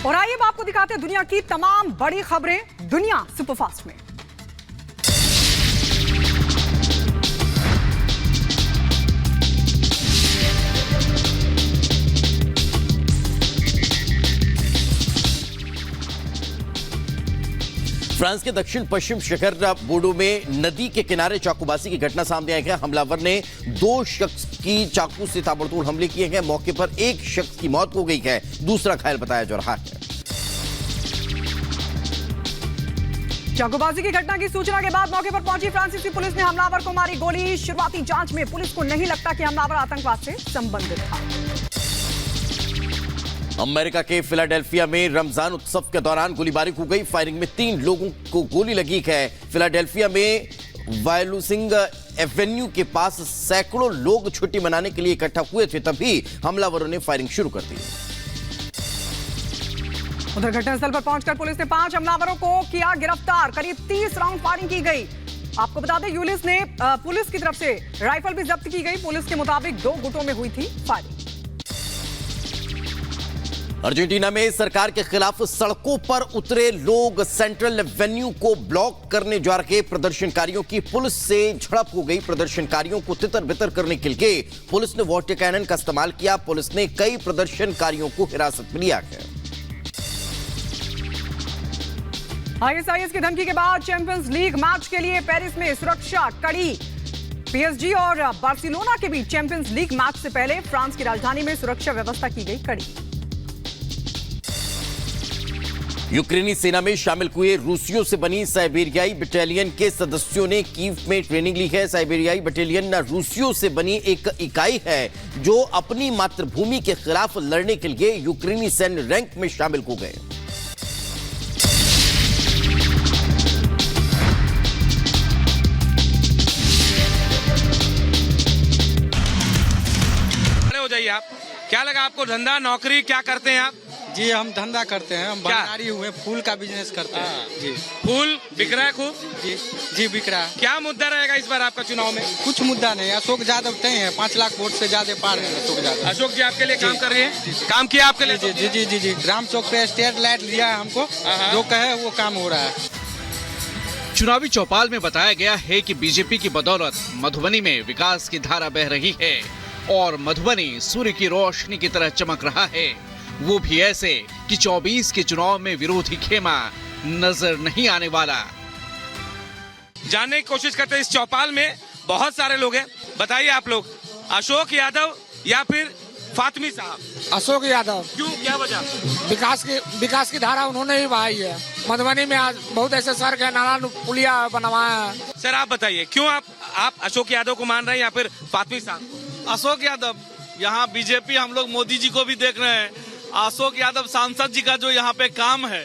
और आइए अब आपको दिखाते हैं दुनिया की तमाम बड़ी खबरें दुनिया सुपरफास्ट में। फ्रांस के दक्षिण पश्चिम शहर बोर्डो में नदी के किनारे चाकूबाजी की घटना सामने आई है। हमलावर ने 2 शख्स की चाकू से ताबड़तोड़ हमले किए हैं। मौके पर एक शख्स की मौत हो गई है, दूसरा घायल बताया जा रहा है। चाकूबाजी की घटना की सूचना के बाद मौके पर पहुंची फ्रांसीसी पुलिस ने हमलावर को मारी गोली। शुरुआती जांच में पुलिस को नहीं लगता कि हमलावर आतंकवाद से संबंधित था। अमेरिका के फिलाडेल्फिया में रमजान उत्सव के दौरान गोलीबारी हो गई। फायरिंग में 3 लोगों को गोली लगी है। फिलाडेल्फिया में वायलुसिंग एवेन्यू के पास सैकड़ों लोग छुट्टी मनाने के लिए इकट्ठा हुए थे, तभी हमलावरों ने फायरिंग शुरू कर दी। उधर घटनास्थल पर पहुंचकर पुलिस ने 5 हमलावरों को किया गिरफ्तार। करीब 30 राउंड फायरिंग की गई। आपको बता दें यूलिस ने पुलिस की तरफ से राइफल भी जब्त की गई। पुलिस के मुताबिक 2 गुटों में हुई थी फायरिंग। अर्जेंटीना में सरकार के खिलाफ सड़कों पर उतरे लोग सेंट्रल एवेन्यू को ब्लॉक करने जा रहे प्रदर्शनकारियों की पुलिस से झड़प हो गई। प्रदर्शनकारियों को तितर-बितर करने के लिए पुलिस ने वाटर कैनन का इस्तेमाल किया। पुलिस ने कई प्रदर्शनकारियों को हिरासत में लिया है। आईएसआईएस की धमकी के बाद चैंपियंस लीग मैच के लिए पेरिस में सुरक्षा कड़ी। पीएसजी और बार्सिलोना के बीच चैंपियंस लीग मैच से पहले फ्रांस की राजधानी में सुरक्षा व्यवस्था की गई कड़ी। यूक्रेनी सेना में शामिल हुए रूसियों से बनी साइबेरियाई बटालियन के सदस्यों ने कीव में ट्रेनिंग ली है। साइबेरियाई बटालियन रूसियों से बनी एक इकाई है जो अपनी मातृभूमि के खिलाफ लड़ने के लिए यूक्रेनी सैन्य रैंक में शामिल हो गए। हो जाइए आप। क्या लगा आपको? धंधा नौकरी क्या करते हैं आप? जी हम धंधा करते हैं, हम भंडारी हुए, फूल का बिजनेस करते हैं। जी फूल बिक रहा है खूब? जी बिक रहा है। क्या मुद्दा रहेगा इस बार आपका चुनाव में? कुछ मुद्दा नहीं। अशोक यादव तय है, 5 लाख वोट से ज्यादा पार है अशोक यादव। अशोक जी आपके लिए काम कर रहे हैं? काम किया आपके लिए? जी जी जी जी राम चौक पे स्ट्रीट लाइट लिया है हमको, जो कहे वो काम हो रहा है। चुनावी चौपाल में बताया गया है कि बीजेपी की बदौलत मधुबनी में विकास की धारा बह रही है और मधुबनी सूर्य की रोशनी की तरह चमक रहा है, वो भी ऐसे कि 24 के चुनाव में विरोधी खेमा नजर नहीं आने वाला। जानने की कोशिश करते हैं इस चौपाल में बहुत सारे लोग हैं। बताइए आप लोग, अशोक यादव या फिर फातमी साहब? अशोक यादव। क्यों, क्या वजह? विकास की धारा उन्होंने ही बहाई है। मधुबनी में आज बहुत ऐसे सड़क है, नाला पुलिया बनवाया है। सर आप बताइए, क्यों आप अशोक यादव को मान रहे हैं या फिर फातमी साहब? अशोक यादव। यहाँ बीजेपी हम लोग मोदी जी को भी देख रहे हैं। अशोक यादव सांसद जी का जो यहाँ पे काम है,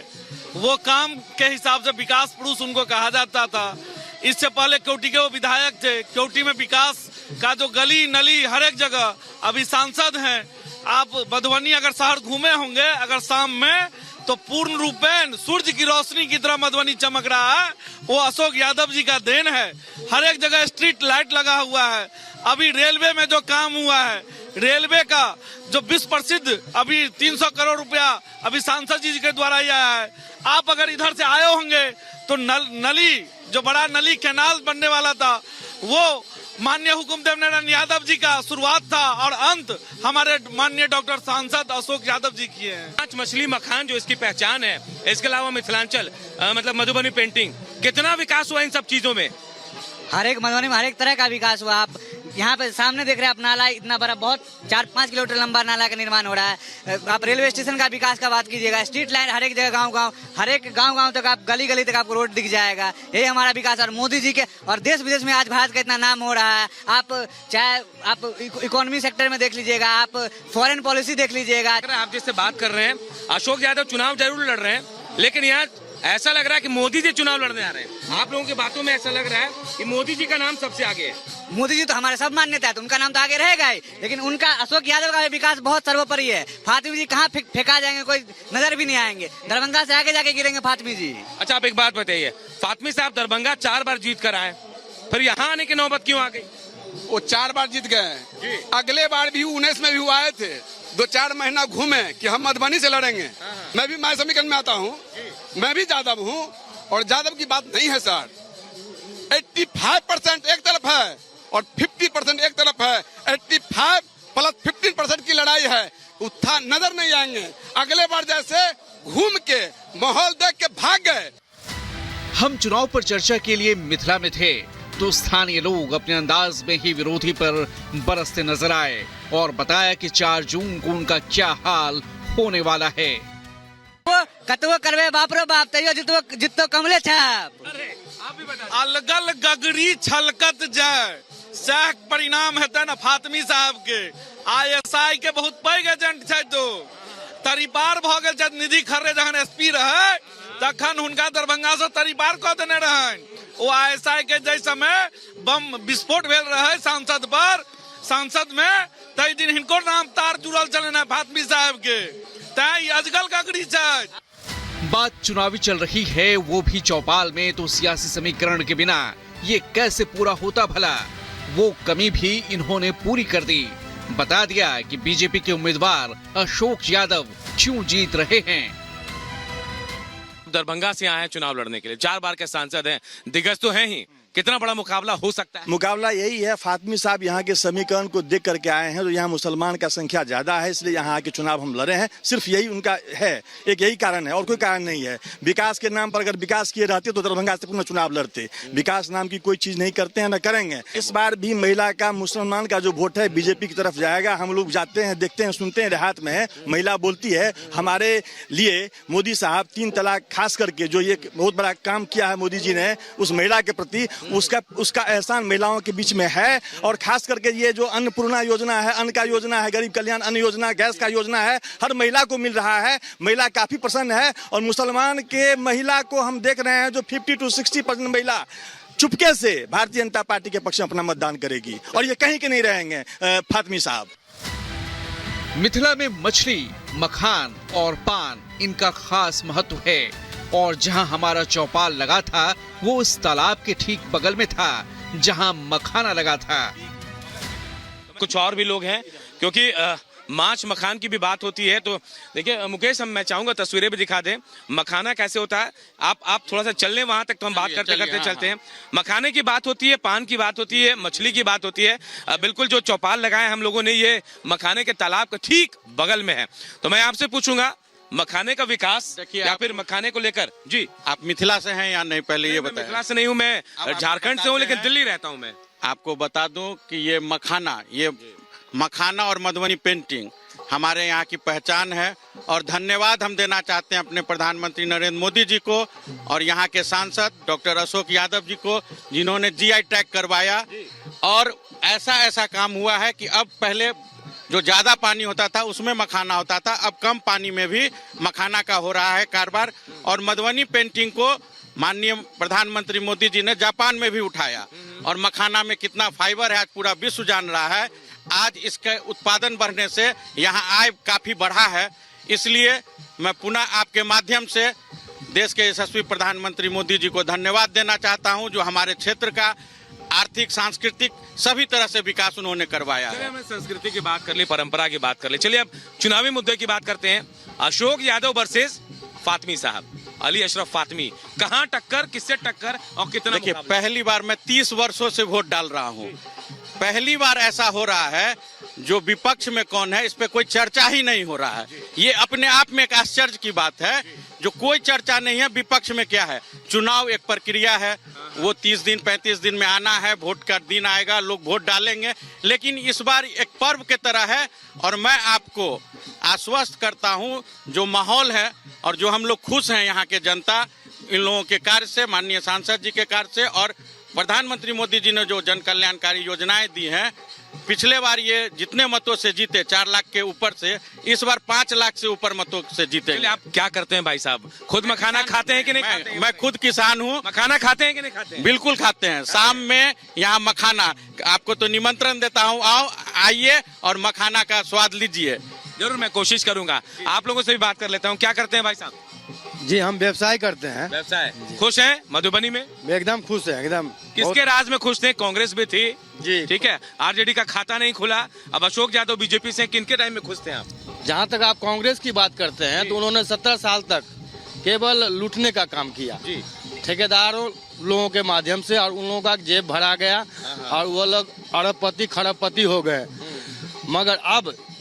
वो काम के हिसाब से विकास पुरुष उनको कहा जाता था। इससे पहले केवटी के वो विधायक थे। केवटी में विकास का जो गली नली हर एक जगह, अभी सांसद हैं। आप मधुबनी अगर शहर घूमे होंगे अगर शाम में, तो पूर्ण रूपेण सूर्य की रोशनी की तरह मधुबनी चमक रहा है। वो अशोक यादव जी का देन है। हर एक जगह स्ट्रीट लाइट लगा हुआ है। अभी रेलवे में जो काम हुआ है, रेलवे का जो विश्व प्रसिद्ध अभी 300 करोड़ रुपया अभी सांसद जी के द्वारा ही आया है। आप अगर इधर से आए होंगे तो नली जो बड़ा नली कैनाल बनने वाला था, वो माननीय हुकुमदेव नारायण यादव जी का शुरुआत था और अंत हमारे माननीय डॉक्टर सांसद अशोक यादव जी किए हैं। पांच मछली मखान जो इसकी पहचान है, इसके अलावा मिथिलांचल मतलब मधुबनी पेंटिंग, कितना विकास हुआ इन सब चीजों में? हर एक मधुबनी में हर एक तरह का विकास हुआ। आप यहाँ पे सामने देख रहे हैं, आप नाला इतना बड़ा, बहुत 4-5 किलोमीटर लंबा नाला का निर्माण हो रहा है। आप रेलवे स्टेशन का विकास का बात कीजिएगा, स्ट्रीट लाइन हर एक जगह, गांव-गांव, हर एक गांव-गांव तक, आप गली-गली तक आपको रोड दिख जाएगा। यही हमारा विकास। और मोदी जी के और देश विदेश में आज भारत का इतना नाम हो रहा है। आप चाहे आप इकोनॉमी सेक्टर में देख लीजिएगा, आप फॉरेन पॉलिसी देख लीजिएगा। आप जिससे बात कर रहे हैं, अशोक यादव चुनाव जरूर लड़ रहे हैं, लेकिन यहाँ ऐसा लग रहा है कि मोदी जी चुनाव लड़ने आ रहे हैं। आप लोगों की बातों में ऐसा लग रहा है कि मोदी जी का नाम सबसे आगे है। मोदी जी तो हमारे सब मान्यता है, तो उनका नाम तो आगे रहेगा ही, लेकिन उनका अशोक यादव का विकास बहुत सर्वोपरि है। फातमी जी कहाँ फेंका जाएंगे, कोई नजर भी नहीं आएंगे। दरभंगा से आगे जाके गिरेंगे फातमी जी। अच्छा, आप एक बात बताइए, फातमी साहब दरभंगा 4 बार जीत कर आए, फिर यहाँ आने की नौबत क्यों आ गई? वो 4 बार जीत गए। अगले बार भी 19 में भी वो आए थे, 2-4 महीना घूमे कि हम मधुबनी से लड़ेंगे। मैं भी माय समीकरण में आता हूँ, मैं भी यादव हूँ और यादव की बात नहीं है सर। 85% एक तरफ है और 50% एक तरफ है। 85 प्लस 15% की लड़ाई है। उत्थान नजर नहीं आएंगे। अगले बार जैसे घूम के माहौल देख के भाग गए। हम चुनाव पर चर्चा के लिए मिथिला में थे तो स्थानीय लोग अपने अंदाज में ही विरोधी पर बरसते नजर आए और बताया कि 4 जून को उनका क्या हाल होने वाला है। वो कतवो करवे बाप रो बाप तैयो जितो कमले छाप। अलगल गगरी छलकत जाए सह परिणाम हेतै न फातमी साहब के। ISI के बहुत पैघ एजेंट छै तो तरीपार भ गेल जब निधि खर्रे जहन SP रहे तखन हुनका दरभंगा से तरीपार कऽ देने रहन। ओ ISI के जै समय बम विस्फोट भेल रहे सांसद में तै दिन हिनको नाम तार जुड़ल छलनि फातमी साहब के। तै अजगल गगरी छै। बात चुनावी चल रही है वो भी चौपाल में, तो सियासी समीकरण के बिना ये कैसे पूरा होता भला? वो कमी भी इन्होंने पूरी कर दी। बता दिया कि बीजेपी के उम्मीदवार अशोक यादव क्यों जीत रहे हैं। दरभंगा से आए हैं चुनाव लड़ने के लिए, 4 बार के सांसद हैं, दिग्गज तो हैं ही। कितना बड़ा मुकाबला हो सकता है? मुकाबला यही है, फातमी साहब यहाँ के समीकरण को देख करके आए हैं तो यहाँ मुसलमान का संख्या ज्यादा है, इसलिए यहाँ आके चुनाव हम लड़े हैं। सिर्फ यही उनका है, एक यही कारण है और कोई कारण नहीं है। विकास के नाम पर अगर विकास किए रहते तो दरभंगा से पुनः चुनाव लड़ते। विकास नाम की कोई चीज नहीं करते हैं, न करेंगे। इस बार भी महिला का, मुसलमान का जो वोट है बीजेपी की तरफ जाएगा। हम लोग जाते हैं, देखते हैं, सुनते हैं, देहात में है महिला बोलती है हमारे लिए मोदी साहब 3 तलाक खास करके जो ये बहुत बड़ा काम किया है मोदी जी ने उस महिला के प्रति, उसका एहसान महिलाओं के बीच में है। और खास करके ये जो अन्नपूर्णा योजना है, अन्न का योजना है, गरीब कल्याण अन्न योजना, गैस का योजना है, हर महिला को मिल रहा है। महिला काफी प्रसन्न है और मुसलमान के महिला को हम देख रहे हैं जो 50 to 60% महिला चुपके से भारतीय जनता पार्टी के पक्ष में अपना मतदान करेगी और ये कहीं के नहीं रहेंगे फातमी साहब। मिथिला में मछली, मखान और पान इनका खास महत्व है और जहां हमारा चौपाल लगा था वो उस तालाब के ठीक बगल में था जहां मखाना लगा था। कुछ और भी लोग हैं क्योंकि माछ मखान की भी बात होती है। तो देखिए मुकेश, मैं चाहूंगा तस्वीरें भी दिखा दें। मखाना कैसे होता है आप थोड़ा सा चल लें वहां तक, तो हम बात करते करते चलते हैं। मखाने की बात होती है, पान की बात होती है, मछली की बात होती है। बिल्कुल जो चौपाल लगाए हम लोगों ने ये मखाने के तालाब के ठीक बगल में है। तो मैं आपसे पूछूंगा मखाने का विकास या फिर मखाने को लेकर। जी, आप मिथिला से हैं या नहीं, पहले ये बताएं। मिथिला से नहीं हूँ, मैं झारखंड से हूँ लेकिन दिल्ली रहता हूँ मैं। आपको बता दूं कि ये मखाना और मधुबनी पेंटिंग हमारे यहाँ की पहचान है और धन्यवाद हम देना चाहते हैं अपने प्रधानमंत्री नरेंद्र मोदी जी को और यहाँ के सांसद डॉक्टर अशोक यादव जी को, जिन्होंने GI टैग करवाया। और ऐसा काम हुआ है कि अब पहले जो ज्यादा पानी होता था उसमें मखाना होता था, अब कम पानी में भी मखाना का हो रहा है कारोबार। और मधुबनी पेंटिंग को माननीय प्रधानमंत्री मोदी जी ने जापान में भी उठाया और मखाना में कितना फाइबर है आज पूरा विश्व जान रहा है। आज इसके उत्पादन बढ़ने से यहाँ आय काफी बढ़ा है। इसलिए मैं पुनः आपके माध्यम से देश के यशस्वी प्रधानमंत्री मोदी जी को धन्यवाद देना चाहता हूँ जो हमारे क्षेत्र का आर्थिक, सांस्कृतिक सभी तरह से विकास उन्होंने करवाया है। हमने संस्कृति की बात कर ली, परंपरा की बात कर ली, चलिए अब चुनावी मुद्दे की बात करते हैं। अशोक यादव वर्सेस फातमी साहब, अली अशरफ फातमी, कहां टक्कर, किससे टक्कर और कितना? देखिए, पहली बार मैं 30 वर्षों से वोट डाल रहा हूं। पहली बार ऐसा हो रहा है जो विपक्ष में कौन है इस पे कोई चर्चा ही नहीं हो रहा है। ये अपने आप में एक आश्चर्य की बात है जो कोई चर्चा नहीं है। विपक्ष में क्या है, चुनाव एक प्रक्रिया है, वो 30 दिन 35 दिन में आना है, वोट का दिन आएगा, लोग वोट डालेंगे। लेकिन इस बार एक पर्व की तरह है और मैं आपको आश्वस्त करता हूं जो माहौल है और जो हम लोग खुश हैं यहाँ के जनता इन लोगों के कार्य से, माननीय सांसद जी के कार्य से और प्रधानमंत्री मोदी जी ने जो जन कल्याणकारी योजनाएं दी हैं। पिछले बार ये जितने मतों से जीते 4 लाख के ऊपर से, इस बार 5 लाख से ऊपर मतों से जीते। आप क्या करते हैं भाई साहब, खुद मखाना खाते हैं कि नहीं खाते हैं? मैं खुद किसान हूँ। मखाना खाते हैं कि नहीं खाते हैं? बिल्कुल खाते हैं। शाम में यहाँ मखाना, आपको तो निमंत्रण देता हूँ, आओ आइए और मखाना का स्वाद लीजिए। जरूर, मैं कोशिश करूंगा। आप लोगों से भी बात कर लेता हूँ। क्या करते हैं भाई साहब? जी, हम व्यवसाय करते हैं। व्यवसाय। खुश हैं मधुबनी में? एकदम खुश है, एकदम। किसके राज में खुश थे? कांग्रेस भी थी जी, ठीक है, आरजेडी का खाता नहीं खुला, अब अशोक यादव बीजेपी से, किनके टाइम में खुश थे आप? जहाँ तक आप कांग्रेस की बात करते हैं तो उन्होंने 17 साल तक केवल लूटने का काम किया ठेकेदारों लोगों के माध्यम से, और उन लोगों का जेब भरा गया और वो लोग अरबपति खरबपति हो गए। मगर अब